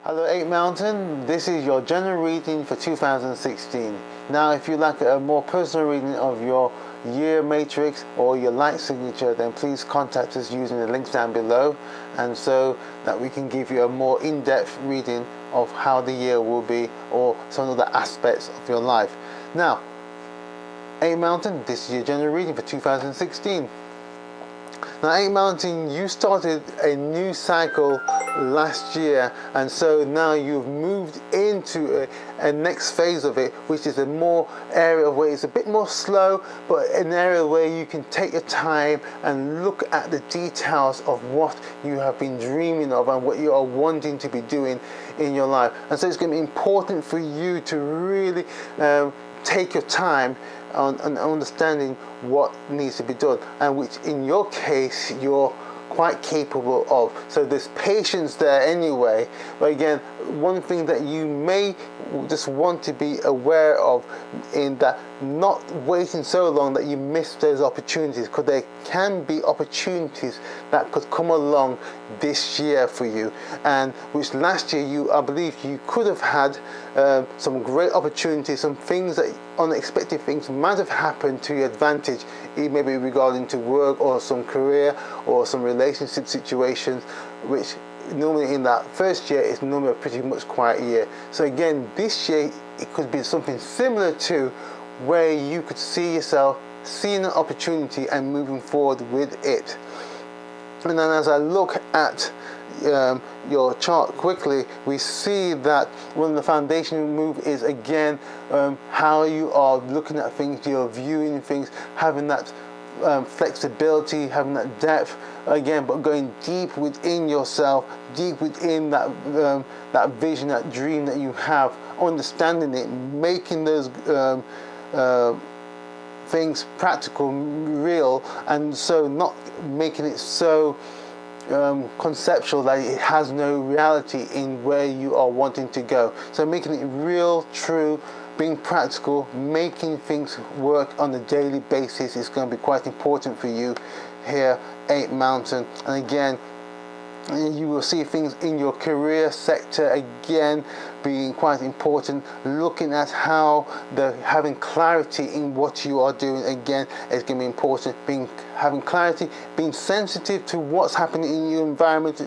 Hello 8 Mountain, this is your general reading for 2016. Now if you'd like a more personal reading of your year matrix or your light signature, then please contact us using the links down below, and so that we can give you a more in-depth reading of how the year will be or some of the aspects of your life. Now 8 Mountain, this is your general reading for 2016. Now 8 Mountain, you started a new cycle last year, and so now you've moved into a next phase of it, which is a more area where it's a bit more slow, but an area where you can take your time and look at the details of what you have been dreaming of and what you are wanting to be doing in your life. And so it's going to be important for you to really take your time on understanding what needs to be done, and which in your case you're quite capable of. So there's patience there anyway. But again, one thing that you may just want to be aware of in that, not waiting so long that you miss those opportunities, because there can be opportunities that could come along this year for you, and which last year I believe you could have had some great opportunities, some things that unexpected things might have happened to your advantage, maybe regarding to work or some career or some relationship situations, which normally in that first year is normally a pretty much quiet year. So again, this year it could be something similar to where you could see yourself seeing an opportunity and moving forward with it. And then as I look at your chart quickly, we see that one of the foundation move is again how you are looking at things, you're viewing things, having that flexibility, having that depth again, but going deep within yourself, deep within that that vision, that dream that you have, understanding it, making those things practical, real, and so not making it so conceptual that it has no reality in where you are wanting to go. So making it real, true, being practical, making things work on a daily basis is going to be quite important for you here, 8 Mountain. And again, you will see things in your career sector again being quite important, looking at how having clarity in what you are doing again is going to be important. Having clarity, being sensitive to what's happening in your environment,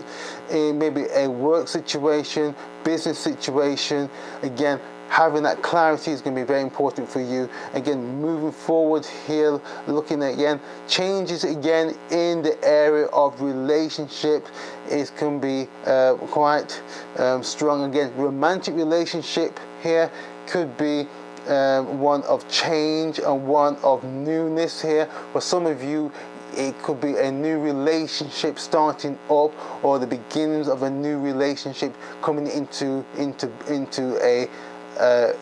in maybe a work situation, business situation. Again, having that clarity is going to be very important for you. Again, moving forward here, looking at again changes again in the area of relationship is can be quite strong. Again, romantic relationship here could be one of change and one of newness here. For some of you, it could be a new relationship starting up, or the beginnings of a new relationship coming into a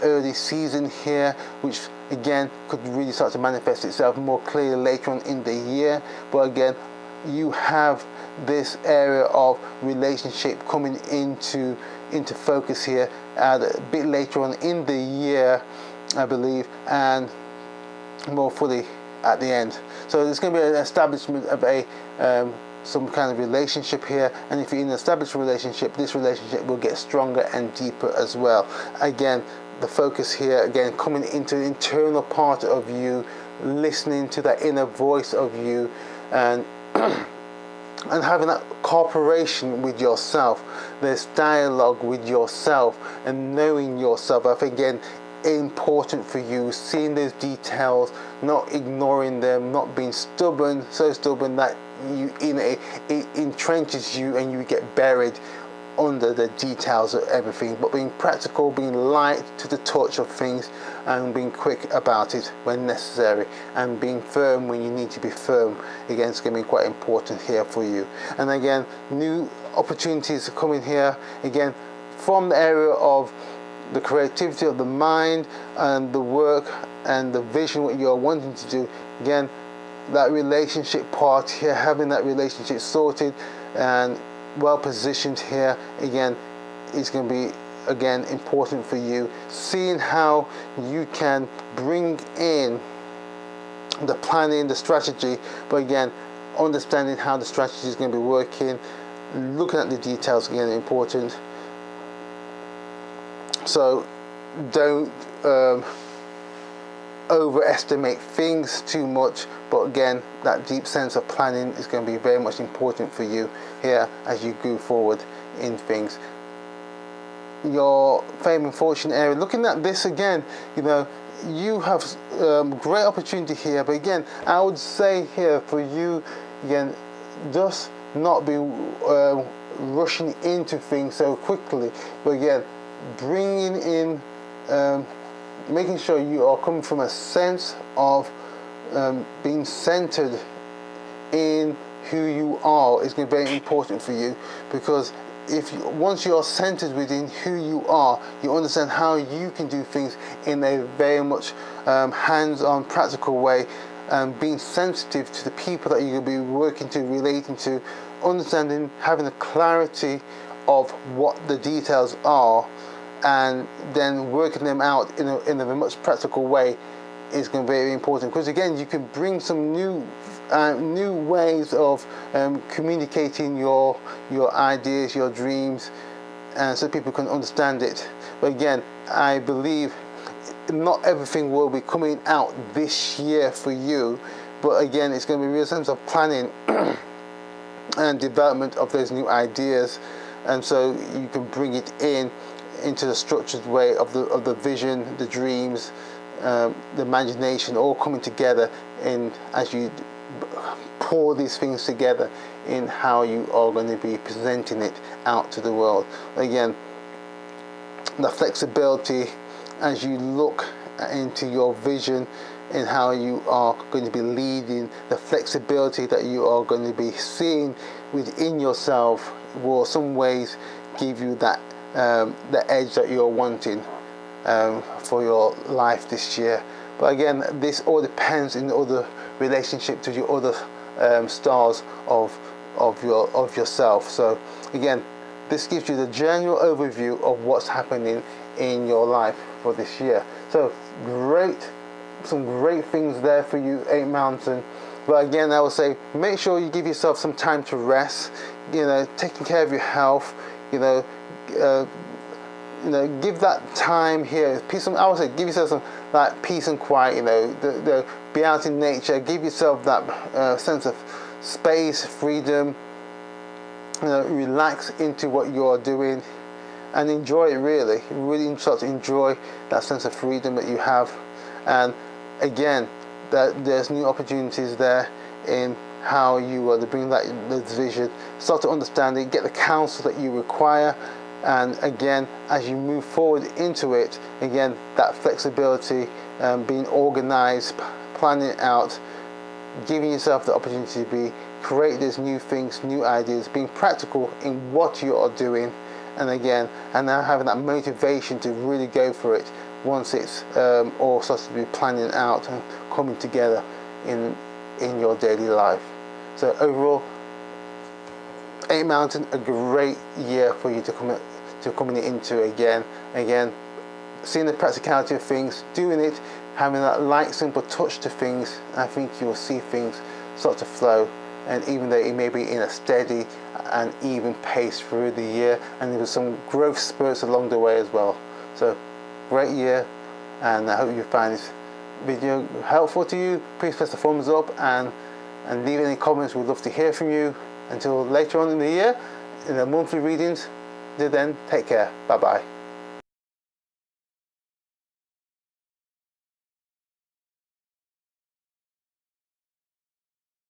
early season here, which again could really start to manifest itself more clearly later on in the year. But again, you have this area of relationship coming into focus here a bit later on in the year, I believe, and more fully at the end. So there's going to be an establishment of a some kind of relationship here, and if you're in an established relationship, this relationship will get stronger and deeper as well. Again, the focus here again coming into the internal part of you, listening to that inner voice of you, and and having that cooperation with yourself, this dialogue with yourself and knowing yourself. I think again important for you, seeing those details, not ignoring them, not being stubborn, so stubborn that it entrenches you and you get buried under the details of everything, but being practical, being light to the touch of things, and being quick about it when necessary, and being firm when you need to be firm. Again, it's going to be quite important here for you. And again, new opportunities are coming here again from the area of the creativity of the mind and the work and the vision, what you're wanting to do. Again, that relationship part here, having that relationship sorted and well positioned here, again, is going to be again important for you. Seeing how you can bring in the planning, the strategy, but again, understanding how the strategy is going to be working, looking at the details again important. So don't overestimate things too much, but again, that deep sense of planning is going to be very much important for you here as you go forward in things. Your fame and fortune area, looking at this again, you have great opportunity here, but again, I would say here for you, again, just not be rushing into things so quickly, but again, bringing in making sure you are coming from a sense of being centered in who you are is going to be very important for you, because once you are centered within who you are, you understand how you can do things in a very much hands-on, practical way, being sensitive to the people that you're going to be working to, relating to, understanding, having a clarity of what the details are, and then working them out in a much practical way is going to be very important, because again, you can bring some new ways of communicating your ideas, your dreams, and so people can understand it. But again, I believe not everything will be coming out this year for you, but again, it's going to be a real sense of planning and development of those new ideas, and so you can bring it into the structured way of the vision, the dreams, the imagination, all coming together as you pour these things together in how you are going to be presenting it out to the world. Again, the flexibility as you look into your vision and how you are going to be leading, the flexibility that you are going to be seeing within yourself will some ways give you that the edge that you're wanting for your life this year. But again, this all depends in the other relationship to your other stars of yourself. So again, this gives you the general overview of what's happening in your life for this year. So some great things there for you, 8 Mountain. But again, I would say make sure you give yourself some time to rest, taking care of your health, give that time here. I would say give yourself some peace and quiet. Be out in nature. Give yourself that sense of space, freedom. Relax into what you are doing, and enjoy it. Really start to enjoy that sense of freedom that you have. And again, that there's new opportunities there in how you are to bring that vision. Start to understand it. Get the counsel that you require. And again, as you move forward into it, again, that flexibility, being organized, planning it out, giving yourself the opportunity to create these new things, new ideas, being practical in what you are doing, and now having that motivation to really go for it once it's all starts to be planning out and coming together in your daily life. So overall, 8 Mountain, a great year for you to coming into again, seeing the practicality of things, doing it, having that light, simple touch to things. I think you will see things start to flow, and even though it may be in a steady and even pace through the year, and there was some growth spurts along the way as well. So great year, and I hope you find this video helpful to you. Please press the thumbs up and leave any comments. We'd love to hear from you. Until later on in the year, in the monthly readings. Till then, take care. Bye bye.